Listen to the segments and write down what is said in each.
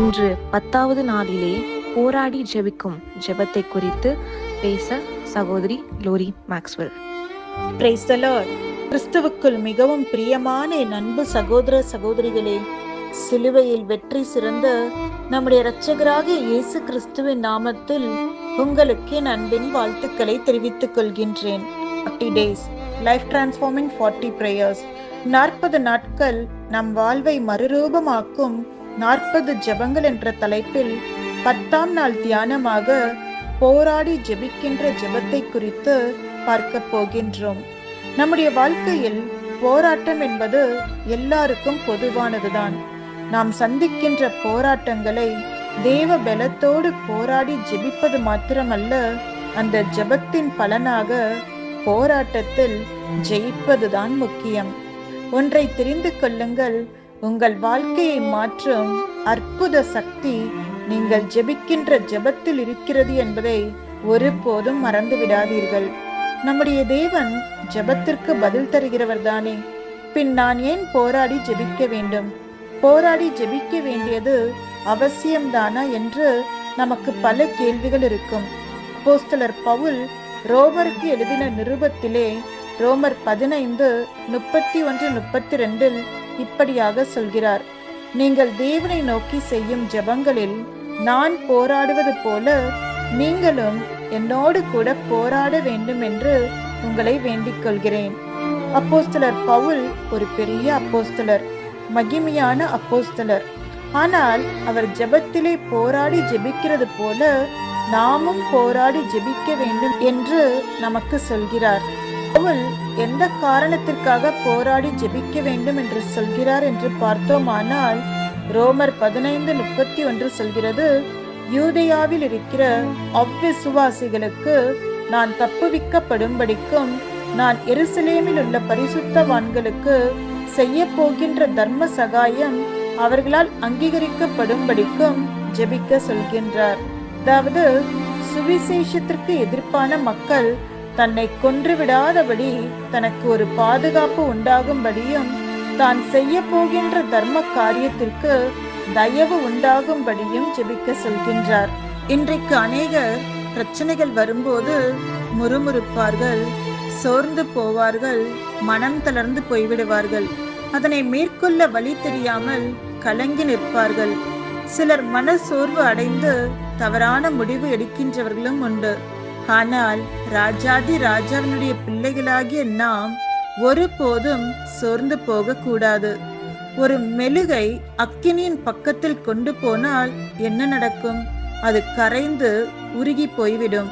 இன்று 10வது நாளிலே போராடி ஜெபிக்கும் ஜெபத்தை குறித்து பேச சகோதரி Lori Maxwell. Praise the Lord. கிறிஸ்துவுக்குள் மிகவும் பிரியமான என் அன்பு சகோதர சகோதரிகளே, சிலுவையில் வெற்றி சிறந்த நம்முடைய இரட்சகராக இயேசு கிறிஸ்துவின் நாமத்தில் உங்களுக்கு என் அன்பின் வாழ்த்துக்களை தெரிவித்துக் கொள்கின்றேன். 40 days லைஃப் டிரான்ஸ்ஃபார்மிங் 40 prayers. 40 நாட்கள் நம் வாழ்வை மறுரூபமாக்கும் 40 ஜெபங்கள் என்ற தலைப்பில் 10ஆம் நாள் தியானமாக போராடி ஜெபிக்கின்ற ஜெபத்தை குறித்து பார்க்க போகின்றோம். நம்முடைய வாழ்க்கையில் போராட்டம் என்பது எல்லாருக்கும் பொதுவானதுதான். நாம் சந்திக்கின்ற போராட்டங்களை தேவ பலத்தோடு போராடி ஜெபிப்பது மாத்திரமல்ல, அந்த ஜெபத்தின் பலனாக போராட்டத்தில் ஜெயிப்பதுதான் முக்கியம். ஒன்றை தெரிந்து கொள்ளுங்கள், உங்கள் வாழ்க்கையை மாற்றும் அற்புத சக்தி நீங்கள் ஜெபிக்கின்ற ஜெபத்தில் இருக்கிறது என்பதை ஒருபோதும் மறந்து விடாதீர்கள். நம்முடைய தேவன் ஜெபத்திற்கு பதில் தருகிறவர் தானே. பின் நான் ஏன் போராடி ஜெபிக்க வேண்டும்? போராடி ஜெபிக்க வேண்டியது அவசியம்தானா என்று நமக்கு பல கேள்விகள் இருக்கும். அப்போஸ்தலர் பவுல் ரோமருக்கு எழுதின நிருபத்திலே ரோமர் 15:31-32 இப்படியாக சொல்கிறார்: நீங்கள் தேவனை நோக்கி செய்யும் ஜெபங்களில் நான் போராடுவது போல நீங்களும் என்னோடு கூட போராட வேண்டும் என்று உங்களை வேண்டிக் கொள்கிறேன். அப்போஸ்தலர் பவுல் ஒரு பெரிய அப்போஸ்தலர், மகிமையான அப்போஸ்தலர். ஆனால் அவர் ஜெபத்திலே போராடி ஜெபிக்கிறது போல நாமும் போராடி ஜெபிக்க வேண்டும் என்று நமக்கு சொல்கிறார். பவுல் எந்த காரணத்திற்காக போராடி ஜெபிக்க வேண்டும் என்று சொல்கிறார் என்று பார்த்தோமானால், ரோமர் 15:31 சொல்கிறது: யூதேயாவில் இருக்கிற அவ்விசுவாசிகளுக்கு நான் தப்புவிக்கப்படும்படிக்கும் நான் எருசலேமில் உள்ள பரிசுத்தவான்களுக்கு செய்ய போகின்ற தர்ம சகாயம் அவர்களால் அங்கீகரிக்கப்படும்படிக்கும் ஜெபிக்க சொல்கின்றார். அதாவது சுவிசேஷத்திற்கு எதிர்ப்பான மக்கள் தன்னை கொன்றுவிடாதபடி தனக்கு ஒரு பாதுகாப்பு உண்டாகும்படியும் தான் செய்ய போகின்ற தர்ம காரியத்திற்கு தயவு உண்டாகும்படியும் ஜெபிக்க சொல்கின்றார். இன்றைக்கு அநேகர் பிரச்சனைகள் வரும்போது முறுமுறுப்பார்கள், சோர்ந்து போவார்கள், மனம் தளர்ந்து போய்விடுவார்கள். அதனை மேற்கொள்ள வழி தெரியாமல் கலங்கி நிற்பார்கள். சிலர் மன சோர்வு அடைந்து தவறான முடிவு எடுக்கின்றவர்களும் உண்டு. ஆனால் ராஜாதி ராஜாவினுடைய பிள்ளைகளாகிய நாம் ஒருபோதும் சோர்ந்து போக கூடாது. ஒரு மெழுகை அக்கினியின் பக்கத்தில் கொண்டு போனால் என்ன நடக்கும்? அது கரைந்து உருகி போய்விடும்.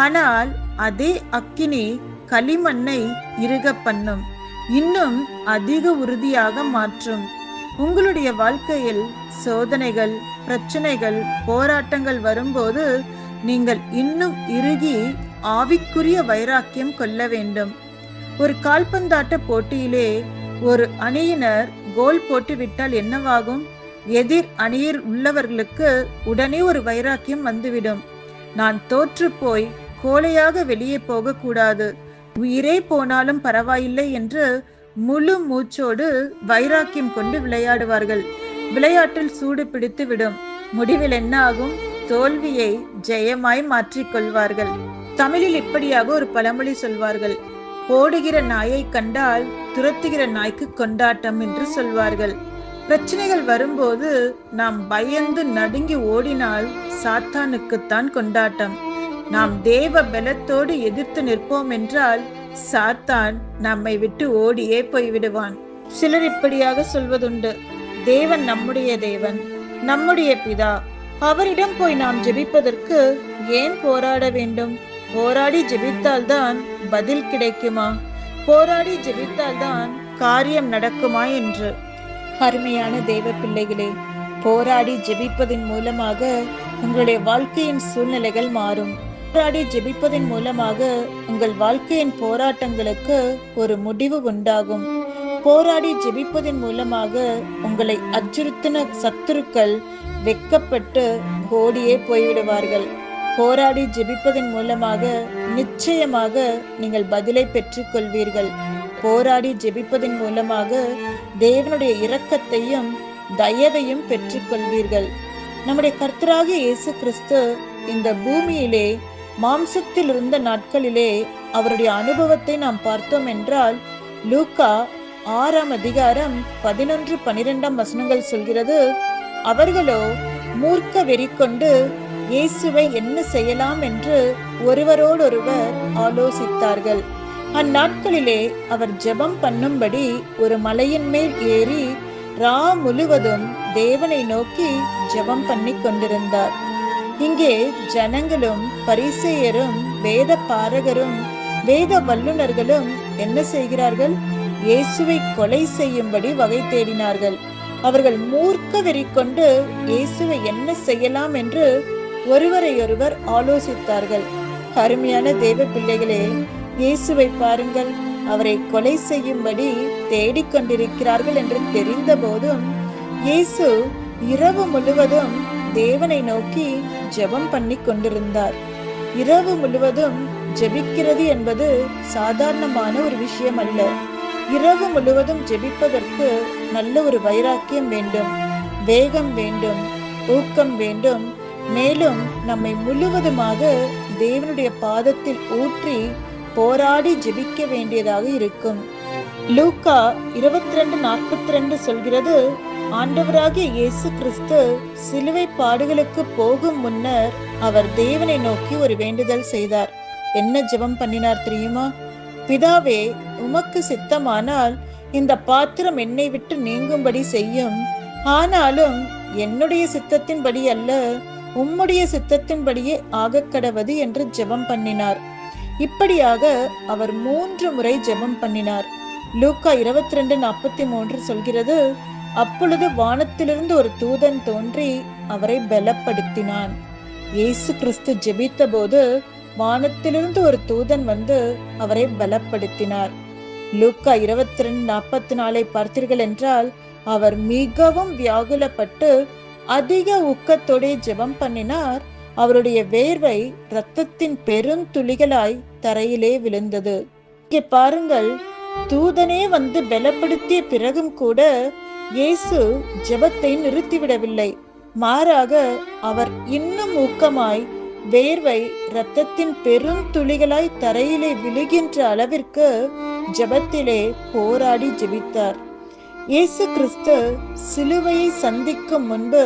ஆனால் அதே அக்கினி களிமண்ணை இறுக பண்ணும், இன்னும் அதிக உறுதியாக மாற்றும். உங்களுடைய வாழ்க்கையில் சோதனைகள், பிரச்சனைகள், போராட்டங்கள் வரும்போது நீங்கள் இன்னும் இறுகி ஆவிக்குரிய வைராக்கியம் கொள்ள வேண்டும். ஒரு கால்பந்தாட்ட போட்டியிலே ஒரு அணியினர் கோல் போட்டு விட்டால் என்னவாகும்? எதிர் அணியில் உள்ளவர்களுக்கு உடனே ஒரு வைராக்கியம் வந்துவிடும். நான் தோற்று போய் கோலையாக வெளியே போக கூடாது, உயிரே போனாலும் பரவாயில்லை என்று முழு மூச்சோடு வைராக்கியம் கொண்டு விளையாடுவார்கள். விளையாட்டில் சூடு பிடித்து விடும். முடிவில் என்ன ஆகும்? தோல்வியை ஜெயமாய் மாற்றிக்கொள்வார்கள். தமிழில் இப்படியாக ஒரு பழமொழி சொல்வார்கள்: ஓடுகிற நாயை கண்டால் துரத்துகிற நாய்க்கு கொண்டாட்டம் என்று சொல்வார்கள். பிரச்சனைகள் வரும்போது நாம் பயந்து நடுங்கி ஓடினால் சாத்தானுக்குத்தான் கொண்டாட்டம். நாம் தேவ பலத்தோடு எதிர்த்து நிற்போம் என்றால் சாத்தான் நம்மை விட்டு ஓடியே போய்விடுவான். சிலர் இப்படியாக சொல்வதுண்டு: தேவன் நம்முடைய தேவன், நம்முடைய பிதா, அவரிடம் போய் நாம் ஜெபிப்பதற்கு ஏன் போராட வேண்டும்? போராடி ஜெபித்தால்தான் பதில் கிடைக்குமா? போராடி ஜெபித்தால்தான் காரியம் நடக்குமா என்று. அருமையான தேவ பிள்ளைகளே, போராடி ஜெபிப்பதன் மூலமாக உங்களுடைய வாழ்க்கையின் சூழ்நிலைகள் மாறும். போராடி ஜெபிப்பதன் மூலமாக உங்கள் வாழ்க்கையின் போராட்டங்களுக்கு ஒரு முடிவு உண்டாகும். போராடி ஜெபிப்பதன் மூலமாக உங்களை அச்சுறுத்தின சத்துருக்கள் வெட்கப்பட்டு ஓடியே போய்விடுவார்கள். போராடி ஜெபிப்பதன் மூலமாக நிச்சயமாக நீங்கள் பதிலை பெற்றுக் கொள்வீர்கள். போராடி ஜெபிப்பதன் மூலமாக தேவனுடைய இரக்கத்தையும் தயவையும் பெற்றுக்கொள்வீர்கள். நம்முடைய கர்த்தராகிய இயேசு கிறிஸ்து இந்த பூமியிலே மாம்சத்தில் இருந்த நாட்களிலே அவருடைய அனுபவத்தை நாம் பார்த்தோம் என்றால் லூக்கா 6ஆம் அதிகாரம் 11-12 வசனங்கள் சொல்கிறது, அவர்களோ மூர்க்க வெறி கொண்டு இயேசுவை என்ன செய்யலாம் என்று ஒருவரோடொருவர் ஆலோசித்தார்கள். அந்நாட்களிலே அவர் ஜெபம் பண்ணும்படி ஒரு மலையின் மேல் ஏறி ரா முழுவதும் தேவனை நோக்கி ஜெபம் பண்ணி கொண்டிருந்தார். இங்கே ஜனங்களும் பரிசேயரும் வேத பாரகரும் வேத வல்லுநர்களும் என்ன செய்கிறார்கள்? இயேசுவை கொலை செய்யும்படி வகை தேடினார்கள். அவர்கள் மூர்க்க வெறி கொண்டு இயேசுவை என்ன செய்யலாம் என்று ஒருவரையொருவர் ஆலோசித்தார்கள். அருமையான தேவ பிள்ளைகளே, இயேசுவை பாருங்கள், அவரை கொலை செய்யும்படி தேடிக்கொண்டிருக்கிறார்கள் என்று தெரிந்த போதும் இயேசு இரவு முழுவதும் தேவனை நோக்கி ஜெபம் பண்ணி கொண்டிருந்தார். இரவு முழுவதும் ஜெபிக்கிறது என்பது சாதாரணமான ஒரு விஷயம் அல்ல. இரவு முழுவதும் ஜெபிப்பதற்கு நல்ல ஒரு வைராக்கியம் வேண்டும், வேகம் வேண்டும், ஊக்கம் வேண்டும். மேலும் நம்மை முழுவதுமாக தேவனுடைய பாதத்தில் ஊற்றி போராடி ஜெபிக்க வேண்டியதாக இருக்கும். லூக்கா 22:42 சொல்கிறது, ஆண்டவராகிய இயேசு கிறிஸ்து சிலுவை பாடுகளுக்கு போகும் முன்னர் அவர் தேவனை நோக்கி ஒரு வேண்டுதல் செய்தார். என்ன ஜெபம் பண்ணினார் தெரியுமா? பிதாவே, உமக்கு சித்தமானால் இந்த பாத்திரம் என்னை விட்டு நீங்கும்படி செய்யும். ஆனாலும் என்னுடைய சித்தத்தின்படி அல்ல, உம்முடைய சித்தத்தின்படியே ஆகக்கடவது என்று ஜெபம் பண்ணினார். இப்படியாக அவர் 3 முறை ஜெபம் பண்ணினார். லூக்கா 22:43 சொல்கிறது, அப்பொழுது வானத்திலிருந்து ஒரு தூதன் தோன்றி அவரை பலப்படுத்தினான். இயேசு கிறிஸ்து ஜெபித்த போது வானத்திலிருந்து ஒரு தூதன் வந்து அவரை பலப்படுத்தினார். லூக்கா 22:44 பார்த்தீர்கள் என்றால் அவர் மிகவும் வியாகுலப்பட்டு அதிக ஊக்கத்தோட ஜெபம் பண்ணினார். அவருடைய வேர்வை இரத்தத்தின் பெருந்துளிகளாய் தரையிலே விழுந்தது. இங்கே பாருங்கள், தூதனே வந்து பலப்படுத்திய பிறகும் கூட இயேசு ஜெபத்தை நிறுத்திவிடவில்லை. மாறாக அவர் இன்னும் ஊக்கமாய் வேர்வை இரத்தத்தின் பெருந்துளிகளாய் தரையிலே விழுகின்ற அளவிற்கு ஜெபத்திலே போராடி ஜெபித்தார். இயேசு கிறிஸ்து சிலுவையை சந்திக்கும் முன்பு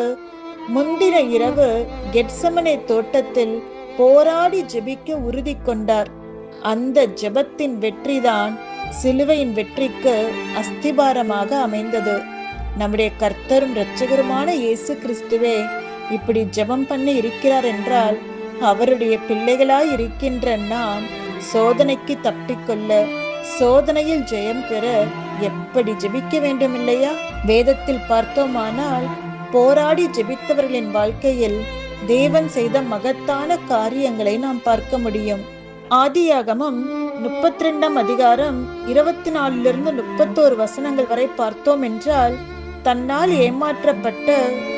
முந்தின இரவு கெத்செமனே தோட்டத்தில் போராடி ஜெபிக்க உறுதி கொண்டார். அந்த ஜெபத்தின் வெற்றிதான் சிலுவையின் வெற்றிக்கு அஸ்திபாரமாக அமைந்தது. நம்முடைய கர்த்தரும் இரட்சகருமான இயேசு கிறிஸ்துவே இப்படி ஜெபம் பண்ணி இருக்கிறார் என்றால், அவருடைய பிள்ளைகளாய் இருக்கின்ற நாம் சோதனைக்கு தப்பிக்கொள்ள, சோதனையில் ஜெயம் பெற எப்படி ஜெபிக்க வேண்டும் இல்லையா? வேதத்தில் பார்த்தோமானால் போராடி ஜெபித்தவர்களின் வாழ்க்கையில் தேவன் செய்த மகத்தான காரியங்களை நாம் பார்க்க முடியும். ஆதியாகமம் 32ஆம் அதிகாரம் 24-31 வசனங்கள் வரை பார்த்தோம் என்றால், தன்னால் ஏமாற்றப்பட்ட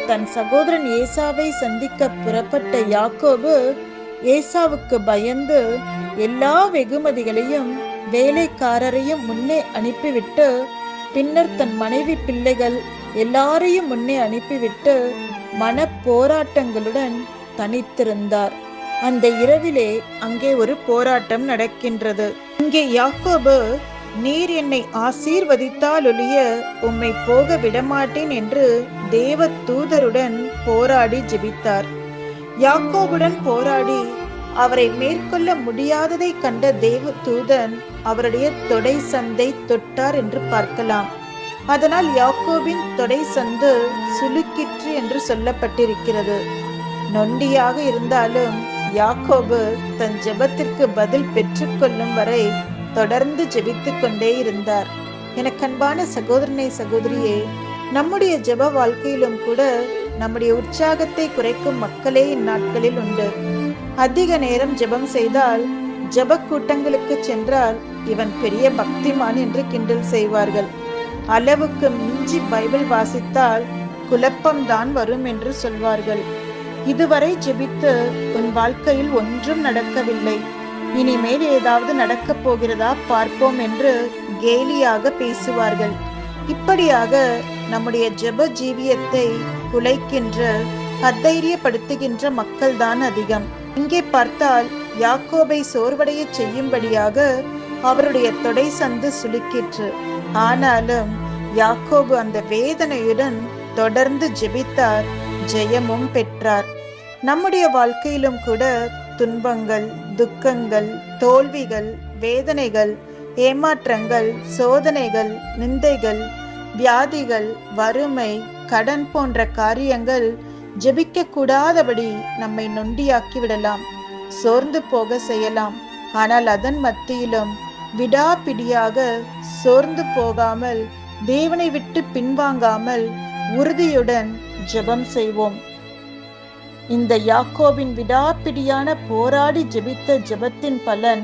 தன் சகோதரன் ஏசாவை சந்திக்க புறப்பட்ட யாக்கோபு ஏசாவுக்கு பயந்து எல்லா வெகுமதிகளையும் வேலைக்காரரையும் முன்னே அனுப்பிவிட்டு, பின்னர் தன் மனைவி பிள்ளைகள் எல்லாரையும் முன்னே அனுப்பிவிட்டு மன போராட்டங்களுடன் தனித்திருந்தார். அந்த இரவிலே அங்கே ஒரு போராட்டம் நடக்கின்றது. இங்கே யாக்கோபு, நீர் என்னை ஆசீர்வதித்தால் ஒழிய உம்மை போக விடமாட்டேன் என்று தேவ தூதருடன் போராடி ஜெபித்தார். யாக்கோபுடன் போராடி அவரை மேற்கொள்ள முடியாததை கண்ட தேவ தூதன் அவருடைய தொடை சந்தை தொட்டார் என்று பார்க்கலாம். அதனால் யாக்கோபின் தொடை சந்து சுளுக்கிற்று என்று சொல்லப்பட்டிருக்கிறது. நொண்டியாக இருந்தாலும் யாக்கோபு தன் ஜெபத்திற்கு பதில் பெற்றுக்கொள்ளும் வரை தொடர்ந்து ஜெபித்துக் கொண்டே இருந்தார். எனக்கு அன்பான சகோதரனே, சகோதரியே, நம்முடைய ஜெப வாழ்க்கையிலும் கூட நம்முடைய உற்சாகத்தை குறைக்கும் மக்களே இந்நாட்களில் உண்டு. அதிக நேரம் ஜெபம் செய்தால், ஜெப கூட்டங்களுக்கு சென்றால் இவன் பெரிய பக்திமான் என்று கிண்டல் செய்வார்கள். அளவுக்கு மிஞ்சி பைபிள் வாசித்தால் குழப்பம்தான் வரும் என்று சொல்வார்கள். இதுவரை ஜெபித்து உன் வாழ்க்கையில் ஒன்றும் நடக்கவில்லை, இனிமேல் ஏதாவது நடக்கப் போகிறதா பார்ப்போம் என்று கேலியாக பேசுவார்கள். இப்படியாக நம்முடைய ஜெப ஜீவியத்தை குலைக்கின்ற அத்தைரியப்படுத்துகின்ற மக்கள்தான் அதிகம். இங்கே பார்த்தால் யாக்கோபை சோர்வடைய செய்யும்படியாக அவருடைய தொடை சந்து சுளுக்கிற்று. ஆனாலும் யாக்கோபு அந்த வேதனையுடன் தொடர்ந்து ஜெபித்தார், ஜெயமும் பெற்றார். நம்முடைய வாழ்க்கையிலும் கூட துன்பங்கள், துக்கங்கள், தோல்விகள், வேதனைகள், ஏமாற்றங்கள், சோதனைகள், நிந்தைகள், வியாதிகள், வறுமை, கடன் போன்ற காரியங்கள் ஜெபிக்க கூடாதபடி நம்மை நொண்டியாக்கி விடலாம், சோர்ந்து போக செய்யலாம். ஆனால் அதன் மத்தியிலும் விடாப்பிடியாக சோர்ந்து போகாமல், தேவனை விட்டு பின்வாங்காமல் உறுதியுடன் ஜெபம் செய்வோம். இந்த யாக்கோபின் விடாப்பிடியான போராடி ஜெபித்த ஜெபத்தின் பலன்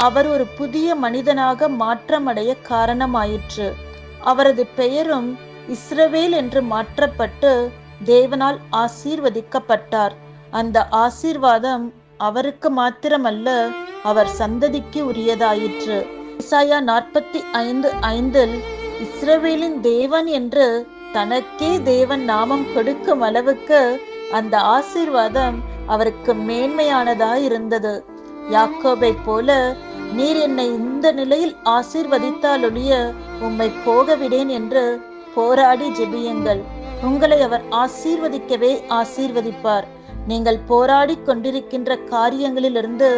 அவர் ஒரு புதிய மனிதனாக மாற்றமடைய காரணமாயிற்று. அவரது பெயரும் இஸ்ரவேல் என்று மாற்றப்பட்டு தேவனால் ஆசீர்வதிக்கப்பட்டார். அந்த ஆசீர்வாதம் அவருக்கு மாத்திரமல்ல, அவர் சந்ததிக்கு உரியதாயிற்று. ஏசாயா 45:5 இஸ்ரவேலின் தேவன் என்று தனக்கே தேவன் நாமம் கொடுக்கும் அளவுக்கு அந்த ஆசீர்வாதம் அவருக்கு மேன்மையானதாயிருந்தது. யாக்கோபை போல நீர் என்னை இந்த நிலையில் ஆசீர்வதித்தாலொழிய உம்மை போக விடேன் என்று போராடி ஜெபியுங்கள். உங்களை அவர் ஆசீர்வதிக்கவே ஆசீர்வதிப்பார். நீங்கள் போராடி கொண்டிருக்கின்ற காரியங்களிலிருந்து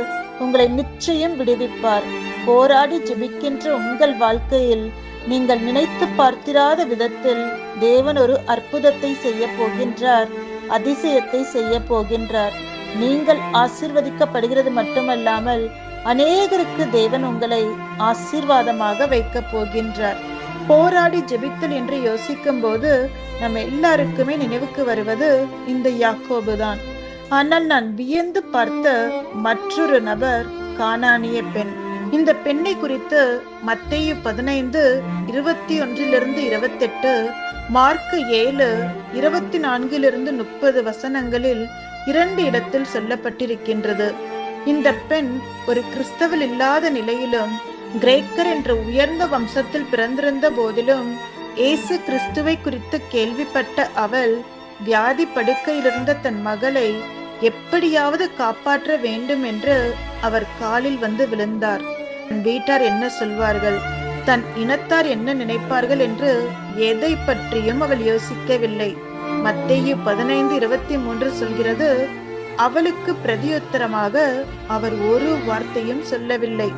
உங்களை நிச்சயம் விடுவிப்பார். போராடி ஜெபிக்கின்ற உங்கள் வாழ்க்கையில் நீங்கள் நினைத்து பார்த்திராத விதத்தில் தேவன் ஒரு அற்புதத்தை செய்ய போகின்றார், அதிசயத்தை செய்ய போகின்றார். நீங்கள் ஆசீர்வதிக்கப்படுகிறது மட்டுமல்லாமல் அநேகருக்கு தேவன் உங்களை ஆசீர்வாதமாக வைக்க போகின்றார். போராடி ஜெபித்தல் என்று யோசிக்கும் போது நம்ம எல்லாருக்குமே நினைவுக்கு வருவது இந்த யாக்கோபு தான். ஆனால் நான் வியந்து பார்த்த மற்றொரு நபர் கானானிய பெண். இந்த பெண்ணை குறித்து மத்தேயு 15:21-28, மார்க்கு 7:24-30 வசனங்களில் 2 இடத்தில் சொல்லப்பட்டிருக்கின்றது. இந்த பெண் ஒரு கிறிஸ்தவல் இல்லாத நிலையிலும் கிரேக்கர் என்ற உயர்ந்த வம்சத்தில் பிறந்திருந்த போதிலும் இயேசு கிறிஸ்துவை குறித்து கேள்விப்பட்ட அவள் வியாதி படுக்கையிலிருந்த தன் மகளை எப்படியாவது காப்பாற்ற வேண்டும் என்று அவர் காலில் வந்து விழுந்தார். தன் வீட்டார் என்ன சொல்வார்கள், தன் இனத்தார் என்ன நினைப்பார்கள் என்று எதை பற்றியும் அவள் யோசிக்கவில்லை. மத்தேயு 15:23 சொல்கிறது, அவளுக்கு பிரதியுத்தரமாக அவர் ஒரு வார்த்தையும் சொல்லவில்லை.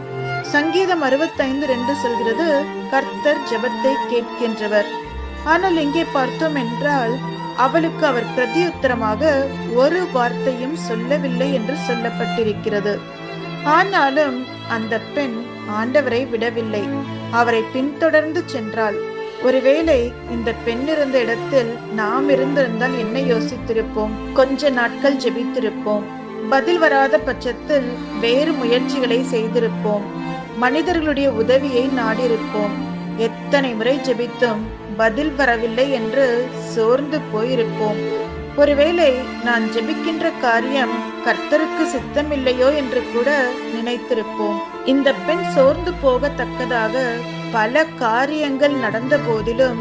சங்கீதம் 65:2 சொல்கிறது, கர்த்தர் ஜெபத்தை கேட்கின்றவர். ஆனால் இங்கே பார்த்தோம் என்றால் அவளுக்கு அவர் பிரதியுத்தரமாக ஒரு வார்த்தையும் சொல்லவில்லை என்று சொல்லப்பட்டிருக்கிறது. ஆனாலும் அந்த பெண் ஆண்டவரை விடவில்லை, அவரை பின்தொடர்ந்து சென்றாள். ஒருவேளை இந்த பெண் இருந்த இடத்தில் நாம் இருந்திருந்தால் என்ன யோசித்திருப்போம்? கொஞ்ச நாட்கள் ஜெபித்திருப்போம், பதில் வராத பட்சத்தில் வேறு முயற்சிகளை செய்திருப்போம், மனிதர்களுடைய உதவியை நாடியிருப்போம். எத்தனை முறை ஜெபித்தும் பதில் வரவில்லை என்று சோர்ந்து போயிருப்போம். ஒருவேளை நான் ஜெபிக்கின்ற காரியம் கர்த்தருக்கு சித்தமில்லையோ என்று கூட நினைத்திருப்போம். இந்த பெண் சோர்ந்து போகத்தக்கதாக பல காரியங்கள் நடந்த போதிலும்,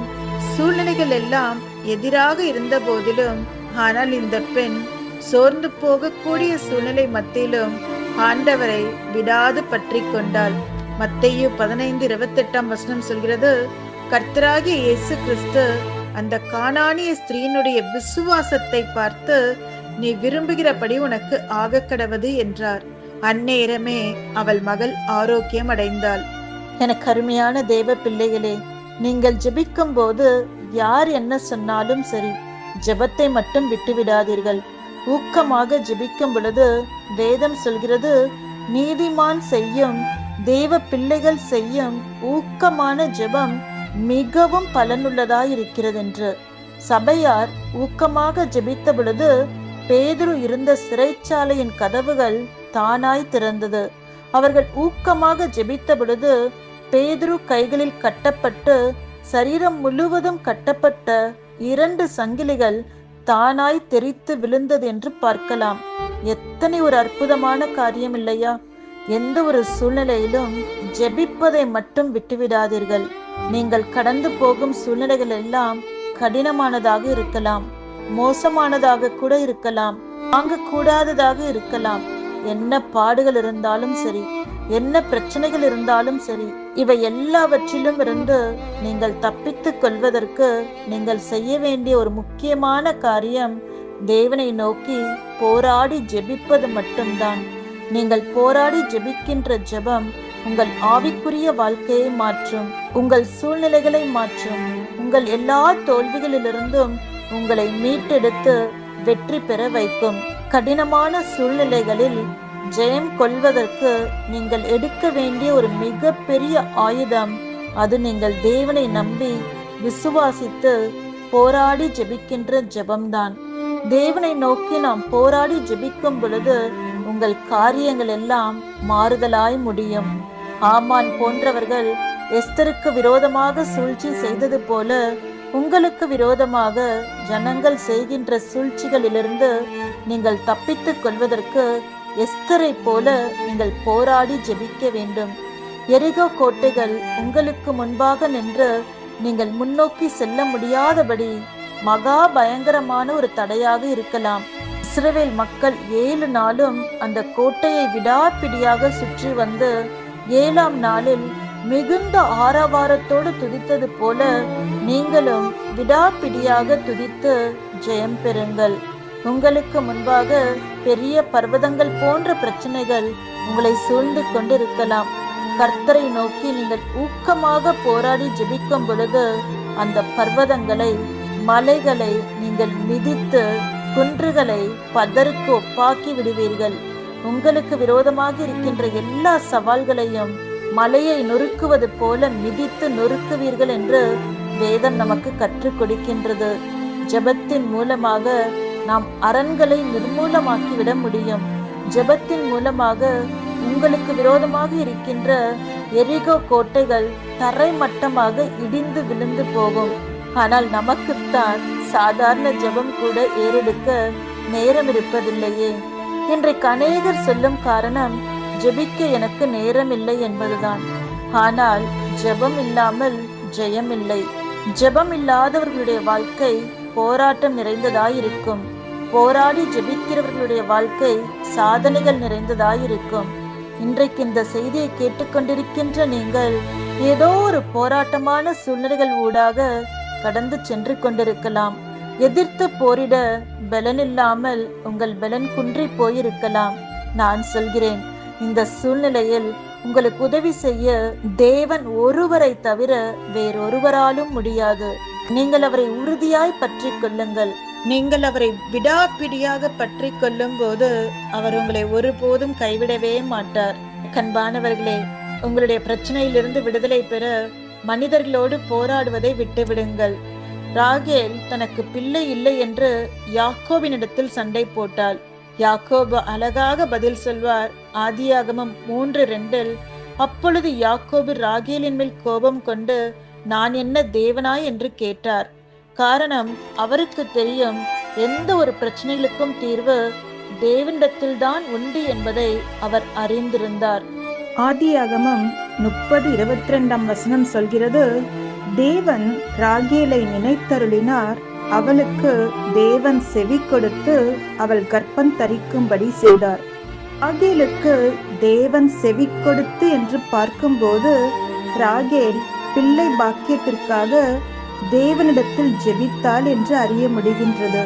சூழ்நிலைகள் எல்லாம் எதிராக இருந்த போதிலும், ஆனால் இந்த பெண் சோர்ந்து போகக்கூடிய சூழ்நிலை மத்தியிலும் ஆண்டவரை விடாது பற்றி கொண்டாள். மத்தேயு 15:28 சொல்கிறது, கர்த்தராகிய இயேசு கிறிஸ்து அந்த கானானிய ஸ்திரீனுடைய விசுவாசத்தை பார்த்து, நீ விரும்புகிறபடி உனக்கு ஆக கடவது என்றார். அந்நேரமே அவள் மகள் ஆரோக்கியம் அடைந்தாள். எனக்கு அருமையான தேவ பிள்ளைகளே, நீங்கள் ஜெபிக்கும் போது யார் என்ன சொன்னாலும் சரி, ஜெபத்தை மட்டும் விட்டுவிடாதீர்கள். ஊக்கமாக ஜெபிக்கும் பொழுது வேதம் சொல்கிறது, நீதிமான் செய்யும், தேவ பிள்ளைகள் செய்யும் ஊக்கமான ஜெபம் மிகவும் பலனுள்ளதாயிருக்கிறது என்று. சபையார் ஊக்கமாக ஜெபித்த பொழுது பேதுரு இருந்த சிறைச்சாலையின் கதவுகள் தானாய் திறந்தது. அவர்கள் ஊக்கமாக ஜெபித்த பொழுது பேதுரு கைகளில் கட்டப்பட்டு சரீரம் முழுவதும் கட்டப்பட்ட 2 சங்கிலிகள் தானாய் தெரித்து விழுந்தது என்று பார்க்கலாம். எத்தனை ஒரு அற்புதமான காரியம் இல்லையா? எந்த ஒரு சூழ்நிலையிலும் ஜெபிப்பதை மட்டும் விட்டுவிடாதீர்கள். நீங்கள் கடந்து போகும் சூழ்நிலைகள் எல்லாம் கடினமானதாக இருக்கலாம். மோசமானதாக கூட இருக்கலாம், வாங்கக்கூடாததாக இருக்கலாம். என்ன பாடுகள் இருந்தாலும் சரி, என்ன பிரச்சனைகள் இருந்தாலும் சரி, இவை எல்லாவற்றிலும் இருந்து நீங்கள் தப்பித்துக் கொள்வதற்கு நீங்கள் செய்ய வேண்டிய ஒரு முக்கியமான காரியம் தேவனை நோக்கி போராடி ஜெபிப்பது மட்டும்தான். நீங்கள் போராடி ஜெபிக்கின்ற ஜெபம் உங்கள் ஆவிக்குரிய வாழ்க்கையை மாற்றும், உங்கள் சூழ்நிலைகளை மாற்றும், உங்கள் எல்லா தோல்விகளிலிருந்தும் உங்களை மீட்டெடுத்து வெற்றி பெற வைக்கும். கடினமான சூழ்நிலைகளில் ஜெயம் கொள்வதற்கு நீங்கள் எடுக்க வேண்டிய ஒரு மிக பெரிய ஆயுதம், அது நீங்கள் தேவனை நம்பி விசுவாசித்து போராடி ஜெபிக்கின்ற ஜெபம்தான். தேவனை நோக்கி நாம் போராடி ஜெபிக்கும் பொழுது உங்கள் காரியங்கள் எல்லாம் மாறுதலாய் முடியும். ஆமான் போன்றவர்கள் எஸ்தருக்கு விரோதமாக சூழ்ச்சி செய்தது போல உங்களுக்கு விரோதமாக ஜனங்கள் செய்கின்ற சூழ்ச்சிகளிலிருந்து நீங்கள் தப்பித்துக் கொள்வதற்கு எஸ்தரை போல நீங்கள் போராடி ஜெபிக்க வேண்டும். எரிகோ கோட்டைகள் உங்களுக்கு முன்பாக நின்று நீங்கள் முன்னோக்கி செல்ல முடியாதபடி மகா பயங்கரமான ஒரு தடையாக இருக்கலாம். இஸ்ரவேல் மக்கள் 7 நாளும் அந்த கோட்டையை விடாப்பிடியாக சுற்றி வந்து 7ஆம் நாளில் மிகுந்த ஆரவாரத்தோடு துதித்தது போல நீங்களும் விடாப்பிடியாக துதித்து ஜெயம் பெறுங்கள். உங்களுக்கு முன்பாக பெரிய பர்வதங்கள் போன்ற பிரச்சனைகள் உங்களை சூழ்ந்து கொண்டிருக்கலாம். கர்த்தரை நோக்கி நீங்கள் ஊக்கமாக போராடி ஜெபிக்கும் பொழுது அந்த பர்வதங்களை, மலைகளை நீங்கள் மிதித்து குன்றுகளை பதருக்கு ஒப்பாக்கி விடுவீர்கள். உங்களுக்கு விரோதமாக இருக்கின்ற எல்லா சவால்களையும் மலையை நொறுக்குவது போல மிதித்து நொறுக்குவீர்கள் என்று வேதம் நமக்கு கற்றுக் கொடுக்கின்றது. ஜெபத்தின் மூலமாக நாம் அரண்களை நிர்மூலமாக்கி விட முடியும். ஜெபத்தின் மூலமாக உங்களுக்கு விரோதமாக இருக்கின்ற எரிகோ கோட்டைகள் தரைமட்டமாக இடிந்து விழுந்து போகும். ஆனால் நமக்குத்தான் சாதாரண ஜெபம் கூட ஏறெடுக்க நேரம் இருப்பதில்லையே. இன்றைக்கு அநேகர் சொல்லும் காரணம் ஜெபிக்க எனக்கு நேரம் இல்லை என்பதுதான். ஆனால் ஜெபம் இல்லாமல் ஜெயம் இல்லை. ஜெபம் இல்லாதவர்களுடைய வாழ்க்கை போராட்டம் நிறைந்ததாயிருக்கும். போராடி ஜெபிக்கிறவர்களுடைய வாழ்க்கை சாதனைகள் நிறைந்ததாயிருக்கும். இன்றைக்கு இந்த செய்தியை கேட்டுக்கொண்டிருக்கின்ற நீங்கள் ஏதோ ஒரு போராட்டமான சூழ்நிலைகள் ஊடாக கடந்து சென்று கொண்டிருக்கலாம். எதிர்த்து போரிட பலனில்லாமல் உங்கள் பலன் குன்றி போயிருக்கலாம். நான் சொல்கிறேன், இந்த சூழ்நிலையில் உங்களுக்கு உதவி செய்ய தேவன் ஒருவரை தவிர வேறொருவராலும் முடியாது. நீங்கள் அவரை உறுதியாய் பற்றி கொள்ளுங்கள். நீங்கள் அவரை விடாப்பிடியாக பற்றி கொள்ளும் போது அவர் உங்களை ஒருபோதும் கைவிடவே மாட்டார். கண்பானவர்களே, உங்களுடைய பிரச்சனையிலிருந்து விடுதலை பெற மனிதர்களோடு போராடுவதை விட்டுவிடுங்கள். ராகேல் தனக்கு பிள்ளை இல்லை என்று யாக்கோபினிடத்தில் சண்டை போட்டாள். யாக்கோபு அழகாக பதில் சொல்வார். ஆதியாகமம் 3:2. அப்பொழுது யாக்கோபு ராகேலின் மேல் கோபம் கொண்டு, நான் என்ன தேவனாய் என்று கேட்டார். காரணம், அவருக்கு தெரியும் எந்த ஒரு பிரச்சனைகளுக்கும் தீர்வு தேவனிடத்தில் தான் உண்டு என்பதை அவர் அறிந்திருந்தார். ஆதியாகமம் 30:22 சொல்கிறது, தேவன் ராகேலை நினைத்தருளினார், அவளுக்கு தேவன் செவி கொடுத்து அவள் கர்ப்பம் தரிக்கும்படி செய்தார். ராகேலுக்கு தேவன் செவி கொடுத்து என்று பார்க்கும்போது ராகேல் பிள்ளை பாக்கியத்திற்காக தேவனிடத்தில் ஜெபித்தாள் என்று அறிய முடிகின்றது.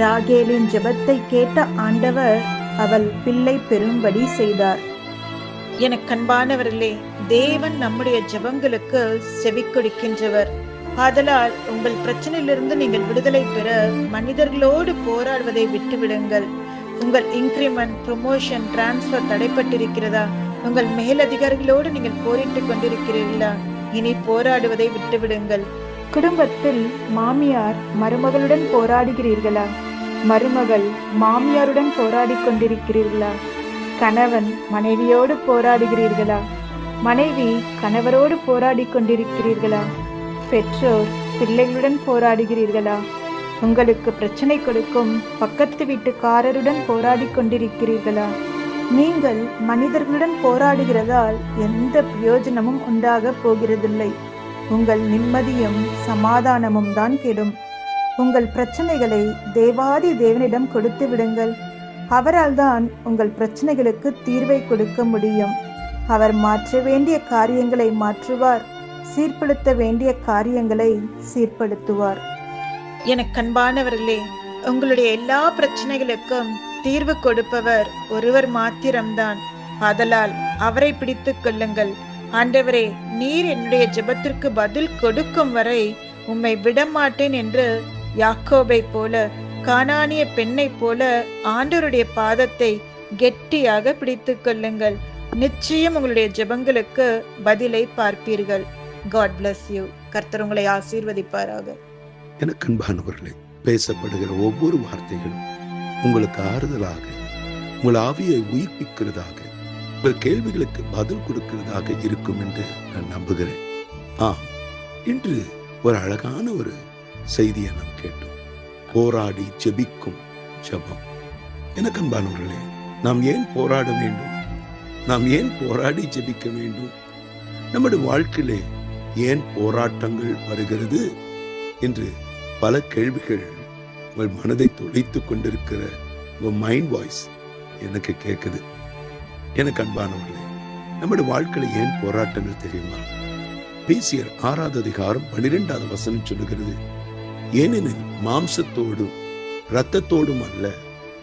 ராகேலின் ஜெபத்தை கேட்ட ஆண்டவர் அவள் பிள்ளை பெறும்படி செய்தார். என கண்பானவர்களே, தேவன் நம்முடைய ஜெபங்களுக்கு செவி கொடுக்கின்றவர். ஆதலால் உங்கள் பிரச்சனையிலிருந்து நீங்கள் விடுதலை பெற மனிதர்களோடு போராடுவதை விட்டுவிடுங்கள். உங்கள் இன்கிரிமெண்ட், ப்ரொமோஷன், டிரான்ஸ்பர் தடைப்பட்டிருக்கிறதா? உங்கள் மேலதிகாரிகளோடு நீங்கள் போரிட்டுக் கொண்டிருக்கிறீர்களா? இனி போராடுவதை விட்டுவிடுங்கள். குடும்பத்தில் மாமியார் மருமகளுடன் போராடுகிறீர்களா? மருமகள் மாமியாருடன் போராடி கொண்டிருக்கிறீர்களா? கணவன் மனைவியோடு போராடுகிறீர்களா? மனைவி கணவரோடு போராடி கொண்டிருக்கிறீர்களா? பெற்றோர் பிள்ளைகளுடன் போராடுகிறீர்களா? உங்களுக்கு பிரச்சனை கொடுக்கும் பக்கத்து வீட்டுக்காரருடன் போராடி கொண்டிருக்கிறீர்களா? நீங்கள் மனிதர்களுடன் போராடுகிறதால் எந்த பிரயோஜனமும் உண்டாக போகிறதில்லை. உங்கள் நிம்மதியும் சமாதானமும் தான் கெடும். உங்கள் பிரச்சனைகளை தேவாதி தேவனிடம் கொடுத்து விடுங்கள். அவரால் தான் உங்கள் பிரச்சனைகளுக்கு தீர்வை கொடுக்க முடியும். அவர் மாற்ற வேண்டிய காரியங்களை மாற்றுவார், சீர்படுத்த வேண்டிய காரியங்களை சீர்படுத்துவார். எனக்கு அன்பானவர்களே, உங்களுடைய எல்லா பிரச்சனைகளுக்கும் தீர்வு கொடுப்பவர் ஒருவர் மாத்திரம்தான். ஆதலால் அவரை பிடித்துக் கொள்ளுங்கள். ஆண்டவரே, நீர் என்னுடைய ஜெபத்திற்கு பதில் கொடுக்கும் வரை உம்மை விடமாட்டேன் என்று யாக்கோபை போல, கானானிய பெண்ணை போல ஆண்டவருடைய பாதத்தை கெட்டியாக பிடித்துக் கொள்ளுங்கள். நிச்சயம் உங்களுடைய ஜெபங்களுக்கு பதிலை பார்ப்பீர்கள். God bless you. கர்த்தர் உங்களை ஆசீர்வதிப்பாராக. எனக்கு அன்பானவர்களே, பேசப்படுகிற ஒவ்வொரு வார்த்தைகளும் உங்களுக்கு ஆறுதலாக, உங்கள் ஆவியை உயிர்ப்பிக்கிறதாக, உங்கள் கேள்விகளுக்கு பதில் கொடுக்கிறதாக இருக்கும் என்று நான் நம்புகிறேன். இன்று ஒரு அழகான ஒரு செய்தியை நாம் கேட்டோம். போராடி ஜெபிக்கும் ஜெபம். எனக்கு அன்பானவர்களே, நாம் ஏன் போராட வேண்டும்? நாம் ஏன் போராடி ஜெபிக்க வேண்டும்? நம்முடைய வாழ்க்கையிலே ஏன் போராட்டங்கள் வருகிறது என்று பல கேள்விகள் உங்கள் மனதை துளைத்துக் கொண்டிருக்கிற உங்கள் மைண்ட் வாய்ஸ் எனக்கு கேட்குது. எனக்கு அன்பானவர்களே, நம்முடைய வாழ்க்கையில ஏன் போராட்டங்கள் தெரியுமா? எபேசியர் 6:12 சொல்லுகிறது, ஏனெனில் மாம்சத்தோடும் இரத்தத்தோடும் அல்ல,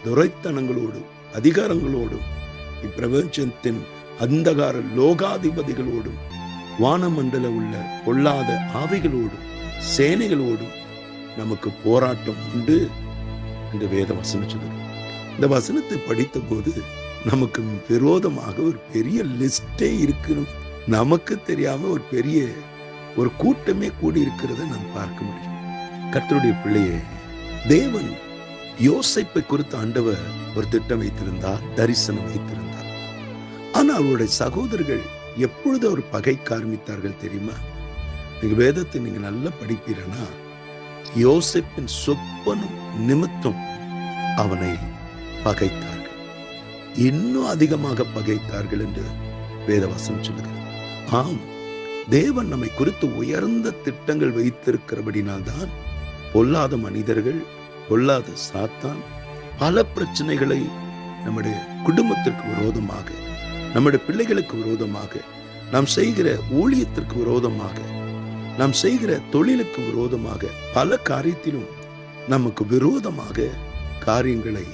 துரைத்தனங்களோடும் அதிகாரங்களோடும் இப்பிரபஞ்சத்தின் அந்தகார லோகாதிபதிகளோடும் வானமண்டல உள்ள பொல்லாத ஆவிகளோடும் சேனைகளோடும் நமக்கு போராட்டம் உண்டு என்று வேத வசனம் சொல்லுது. இந்த வசனத்தை படித்த போது நமக்கு விரோதமாக ஒரு பெரிய லிஸ்டே இருக்கு. நமக்கு தெரியாம ஒரு கூட்டமே கூடி இருக்கிறத நாம் பார்க்க முடியும். கர்த்தருடைய பிள்ளையே, தேவன் யோசேப்பை குறித்து ஆண்டவர் ஒரு திட்டம் வைத்திருந்தார், தரிசனம் வைத்திருந்தார். ஆனால் அவருடைய சகோதரர்கள் எப்பொழுது ஒரு பகைக்க ஆரம்பித்தார்கள் தெரியுமா? நீங்க வேதத்தை நீங்க நல்லா படிப்பீரனா, யோசேப்பின் சொப்பனம் நிமித்தம் அவனை பகைத்தார்கள். இன்னும் அதிகமாக பகைத்தார்கள் என்று வேதவசனம் சொல்லுகிறது. ஆம், தேவன் நம்மை குறித்து உயர்ந்த திட்டங்கள் வைத்திருக்கிறபடினால்தான் பொல்லாத மனிதர்கள், பொல்லாத சாத்தான் பல பிரச்சனைகளை நம்முடைய குடும்பத்திற்கு விரோதமாக, நம்முடைய பிள்ளைகளுக்கு விரோதமாக, நாம் செய்கிற ஊழியத்திற்கு விரோதமாக, நாம் செய்கிற தொழிலுக்கு விரோதமாக, பல காரியத்திலும் நமக்கு விரோதமாக காரியங்களை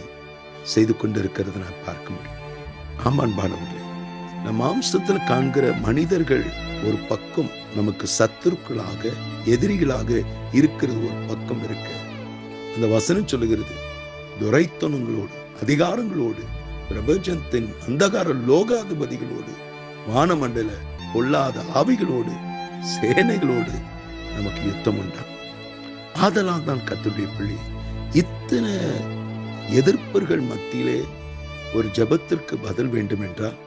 செய்து கொண்டிருக்கிறது நான் பார்க்க முடியும். ஆமான்பானவர்களே, நம் மாம்சத்தில் காண்கிற மனிதர்கள் ஒரு பக்கம் நமக்கு சத்துருக்களாக, எதிரிகளாக இருக்கிறது ஒரு பக்கம் இருக்க, அந்த வசனம் சொல்லுகிறது, துரைத்தனங்களோடு அதிகாரங்களோடு பிரபஞ்சத்தின் அந்தகார லோகாதிபதிகளோடு வானமண்டல பொல்லாத ஆவிகளோடு சேனைகளோடு நமக்கு யுத்தம் உண்டா. ஆதலால் தான் கர்த்தருடைய பிள்ளை, இத்தனை எதிர்ப்புகள் மத்தியிலே ஒரு ஜெபத்திற்கு பதில் வேண்டும் என்றால்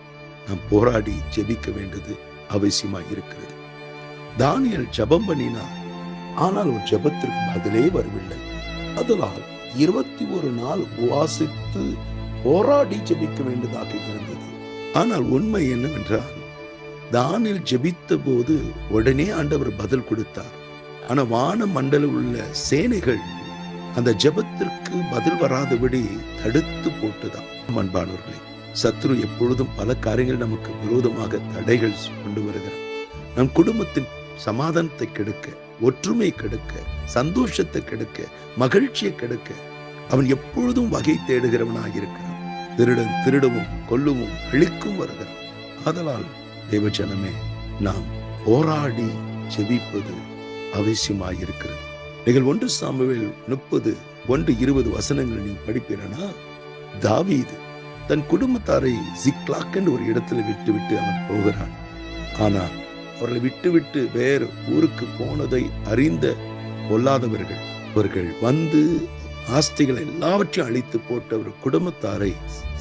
நாம் போராடி ஜெபிக்க வேண்டியது அவசியமாக இருக்கிறது. தானியேல் ஜெபம் பண்ணினார், ஆனால் ஒரு ஜெபத்திற்கு பதிலே வரவில்லை. அதனால் 21 நாள் உபவாசித்து போராடி ஜெபிக்க வேண்டியதாக இருந்தது. ஆனால் உண்மை என்னவென்றால், தானியேல் ஜெபித்த போது உடனே ஆண்டவர் பதில் கொடுத்தார். ஆனா வான மண்டல உள்ள சேனைகள் அந்த ஜெபத்திற்கு பதில் வராதபடி தடுத்து போட்டுதான். அன்பானவர்களே, சத்ரு எப்பொழுதும் பல காரியங்கள் நமக்கு விரோதமாக தடைகள் கொண்டு வருகிறார். நம் குடும்பத்தின் சமாதானத்தை கெடுக்க, ஒற்றுமை கெடுக்க, சந்தோஷத்தை கெடுக்க, மகிழ்ச்சியை கெடுக்க அவன் எப்பொழுதும் வகை தேடுகிறவனாக இருக்கிறான். திருடன் திருடவும் கொல்லவும் அழிக்கும் வருகிறான். ஆதலால் தேவஜனமே, நாம் போராடி ஜெபிப்பது அவசியமாயிருக்கிறது. நீங்கள் 1 சாமுவேல் 30:1-20 நீ படிப்பீரனா, தாவீது தன் குடும்பத்தாரை சிக்லாக் என்று ஒரு இடத்துல விட்டு அவன் போகிறான். ஆனால் அவர்களை விட்டு வேறு ஊருக்கு போனதை அறிந்த பொல்லாதவர்கள் அவர்கள் வந்து ஆஸ்திகள் எல்லாவற்றையும் அழித்து போட்டு அவர் குடும்பத்தாரை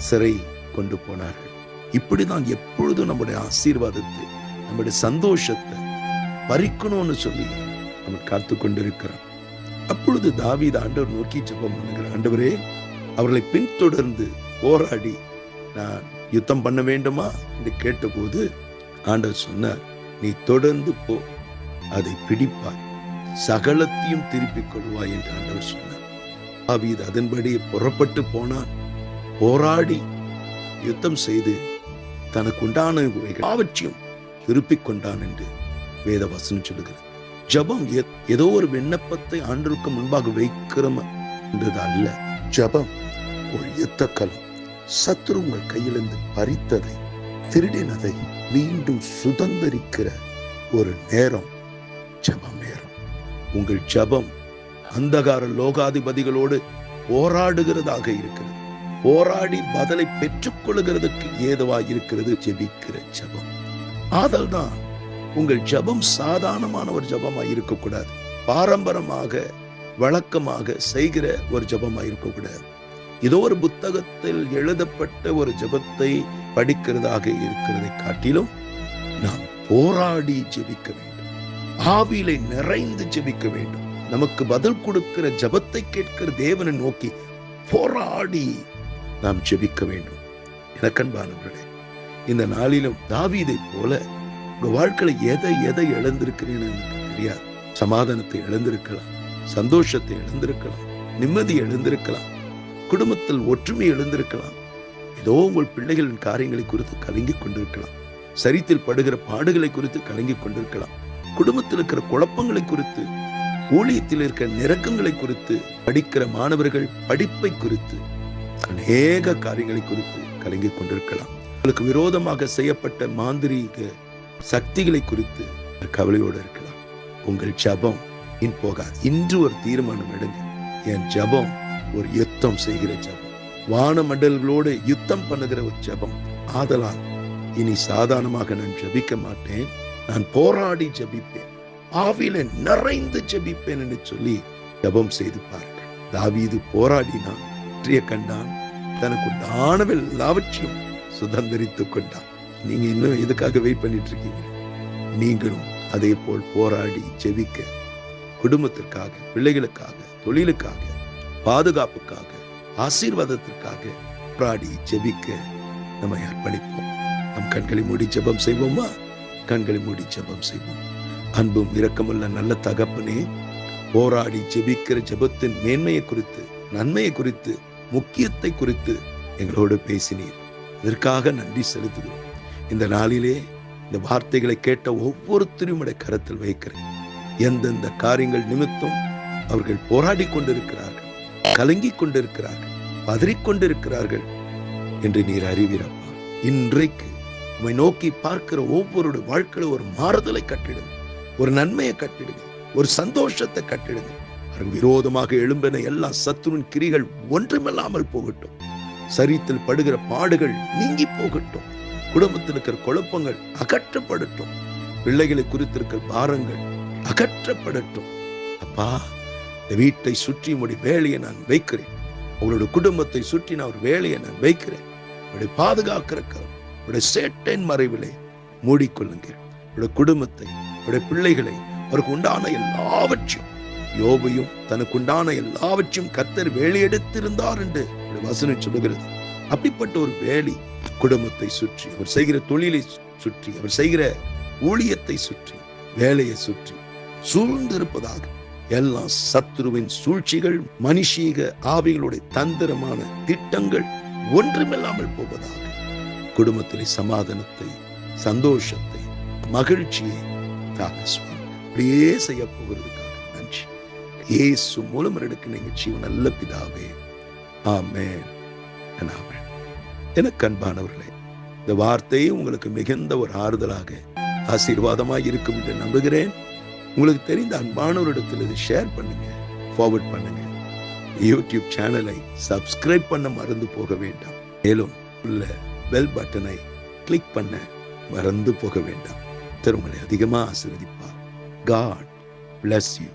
சிறை கொண்டு போனார்கள். இப்படிதான் எப்பொழுதும் நம்முடைய ஆசீர்வாதத்தை, நம்முடைய சந்தோஷத்தை பறிக்கணும்னு சொல்லி நம்ம காத்து கொண்டிருக்கிறான். அப்பொழுது தாவீது ஆண்டவர் நோக்கி ஜெபம் பண்ணுகிறார், ஆண்டவரே, அவர்களை பின்தொடர்ந்து போராடி நான் யுத்தம் பண்ண வேண்டுமா என்று கேட்டபோது ஆண்டவர் சொன்னார், நீ தொடர்ந்து போ, அதை பிடிப்பாய், சகலத்தையும் திருப்பிக் கொள்வாய் என்று ஆண்டவர் சொன்னார். தாவீது அதன்படி புறப்பட்டு போனான். போராடி யுத்தம் செய்து தனக்கு உண்டான எல்லாவற்றையும் திருப்பிக் கொண்டான் என்று வேத வசனம் சொல்லுகிறது. ஜெபம் ஏதோ ஒரு விண்ணப்பத்தை ஆண்டவருக்கு முன்பாக வைக்கிறோம் என்றது அல்ல. ஜெபம் ஒரு யுத்தக்களம். சத்துரு உங்கள் கையிலிருந்து பறித்ததை, திருடினதை மீண்டும் சுதந்திரிக்கிற ஒரு நேரம் ஜெபம் நேரம். உங்கள் ஜெபம் அந்தகார லோகாதிபதிகளோடு போராடுகிறதாக இருக்கிறது. போராடி பதிலை பெற்றுக் கொள்ளுகிறதுக்கு ஏதுவாக இருக்கிறது ஜெபிக்கிற ஜெபம். ஆதல்தான் உங்கள் ஜெபம் சாதாரணமான ஒரு ஜெபமாக இருக்கக்கூடாது. பாரம்பரியமாக வழக்கமாக செய்கிற ஒரு ஜெபமாக இருக்கக்கூடாது. ஏதோ ஒரு புத்தகத்தில் எழுதப்பட்ட ஒரு ஜெபத்தை படிக்கிறதாக இருக்கிறதை காட்டிலும் நாம் போராடி ஜெபிக்க வேண்டும். ஆவியிலே நிறைந்து ஜெபிக்க வேண்டும். நமக்கு பதில் கொடுக்கிற ஜெபத்தை கேட்கிற தேவனை நோக்கி போராடி நாம் ஜெபிக்க வேண்டும். எனக்கன்பானவர்களே, இந்த நாளிலும் தாவீதை போல உங்க வாழ்க்கையில எதை இழந்திருக்கிறீன்னு எனக்கு தெரியாது. சமாதானத்தை இழந்திருக்கலாம், சந்தோஷத்தை இழந்திருக்கலாம், நிம்மதி இழந்திருக்கலாம், குடும்பத்தில் ஒற்றுமை இழந்திருக்கலாம். ஏதோ உங்கள் பிள்ளைகளின் காரியங்களை குறித்து கலங்கிக் கொண்டிருக்கலாம், சரித்தில் படுகிற பாடுகளை குறித்து கலங்கிக் கொண்டிருக்கலாம், குடும்பத்தில் இருக்கிற குழப்பங்களை குறித்து, ஊழியத்தில் இருக்கிற நெருக்கங்களை குறித்து, படிக்கிற மாணவர்கள் படிப்பை குறித்து, அநேக காரியங்களை குறித்து கலங்கிக் கொண்டிருக்கலாம். உங்களுக்கு விரோதமாக செய்யப்பட்ட மாந்திரீக சக்திகளை குறித்து கவலையோடு இருக்கலாம். உங்கள் ஜெபம் போகாது. இன்று ஒரு தீர்மானம் எடுங்க. என் ஜெபம் ஒரு யுத்தம் செய்கிற ஜெபம், வான மண்டல்களோடு யுத்தம் பண்ணுகிற ஒரு ஜெபம். ஆதலால் இனி சாதாரணமாக நான் ஜெபிக்க மாட்டேன், நான் போராடி ஜெபிப்பேன், ஆவியில நிறைந்து ஜெபிப்பேன் என்று சொல்லி ஜெபம் செய்து பாருங்கள். தாவீது போராடினான், வெற்றியை கண்டான், தனக்கு உண்டான எல்லாவற்றையும் சுதந்திரித்துக் கொண்டான். நீங்க இன்னும் எதுக்காக வெயிட் பண்ணிட்டு இருக்கீங்க? நீங்களும் அதே போல் போராடி ஜெபிக்க, குடும்பத்திற்காக, பிள்ளைகளுக்காக, தொழிலுக்காக, பாதுகாப்புக்காக, ஆசீர்வாதத்திற்காக போராடி ஜெபிக்க நம்ம அர்ப்பணிப்போம். நம் கண்களை மூடி ஜெபம் செய்வோமா? கண்களை மூடி ஜெபம் செய்வோம். அன்பும் இரக்கமுள்ள நல்ல தகப்பனே, போராடி ஜெபிக்கிற ஜெபத்தின் மேன்மையை குறித்து, நன்மையை குறித்து, முக்கியத்தை குறித்து எங்களோடு பேசினீர். இதற்காக நன்றி செலுத்துகிறோம். இந்த நாளிலே இந்த வார்த்தைகளை கேட்ட ஒவ்வொருத்தரையும் கரத்தில் வைக்கிறேன். எந்தெந்த காரியங்கள் நிமித்தம் அவர்கள் போராடி கொண்டிருக்கிறார்கள், கலங்கிக் கொண்டிருக்கிறார்கள், பதறிக்கொண்டிருக்கிறார்கள் என்று நீர் அறிவீரப்பா. இன்றைக்கு உம்மை நோக்கி பார்க்கிற ஒவ்வொருடைய வாழ்க்கையில ஒரு மாறுதலை கட்டிடுங்க, ஒரு நன்மையை கட்டிடுங்க, ஒரு சந்தோஷத்தை கட்டிடுங்க. விரோதமாக எழும்பின எல்லா சத்துருவின் கிரிகள் ஒன்றுமில்லாமல் போகட்டும். சரீரத்தில் படுகிற பாடுகள் நீங்கி போகட்டும். குடும்பத்தில் இருக்கிற குழப்பங்கள் அகற்றப்படட்டும். பிள்ளைகளை குறித்திருக்கிற பாரங்கள் அகற்றப்படட்டும். அப்பா, இந்த வீட்டை சுற்றி உடைய வேலையை நான் வைக்கிறேன். உங்களுடைய குடும்பத்தை சுற்றி நான் ஒரு வேலையை நான் வைக்கிறேன். உடைய பாதுகாக்கிற உடைய சேட்டையின் மறைவிலே மூடிக்கொள்ளுங்க. உடைய குடும்பத்தை, உடைய பிள்ளைகளை, அவருக்கு உண்டான எல்லாவற்றையும், யோபையும் தனக்கு உண்டான எல்லாவற்றையும் கர்த்தர் வேலையெடுத்திருந்தார் என்று வசனம் சொல்லுகிறது. அப்படிப்பட்ட ஒரு வேலை குடும்பத்தை சுற்றி, அவர் செய்கிற தொழிலை சுற்றி, அவர் செய்கிற ஊழியத்தை சுற்றி, வேலையை சுற்றி சூழ்ந்திருப்பதாக எல்லா சத்துருவின் சூழ்ச்சிகள், மனுஷீக ஆவிகளுடைய தந்திரமான திட்டங்கள் ஒன்றுமில்லாமல் போவதாக. குடும்பத்திலே சமாதானத்தை, சந்தோஷத்தை, மகிழ்ச்சியை தாங்க சுவாமி. அப்படியே செய்ய போகிறதுக்காக நன்றி. இயேசு மூலம் எடுக்க நீங்க ஜீவன் நல்ல பிதாவே, ஆமென். எனக்கு அன்பானவர்களே, இந்த வார்த்தை உங்களுக்கு மிகுந்த ஒரு ஆறுதலாக, ஆசீர்வாதமாக இருக்கும் என்று நம்புகிறேன். உங்களுக்கு தெரிந்த அன்பானவரிடத்தில் இதை ஷேர் பண்ணுங்க, ஃபார்வர்ட் பண்ணுங்க. யூடியூப் சேனலை சப்ஸ்கிரைப் பண்ண மறந்து போக வேண்டாம். மேலும் உள்ள பெல் பட்டனை கிளிக் பண்ண மறந்து போக வேண்டாம். உங்களை அதிகமாக ஆசீர்வதிப்பார். God bless you.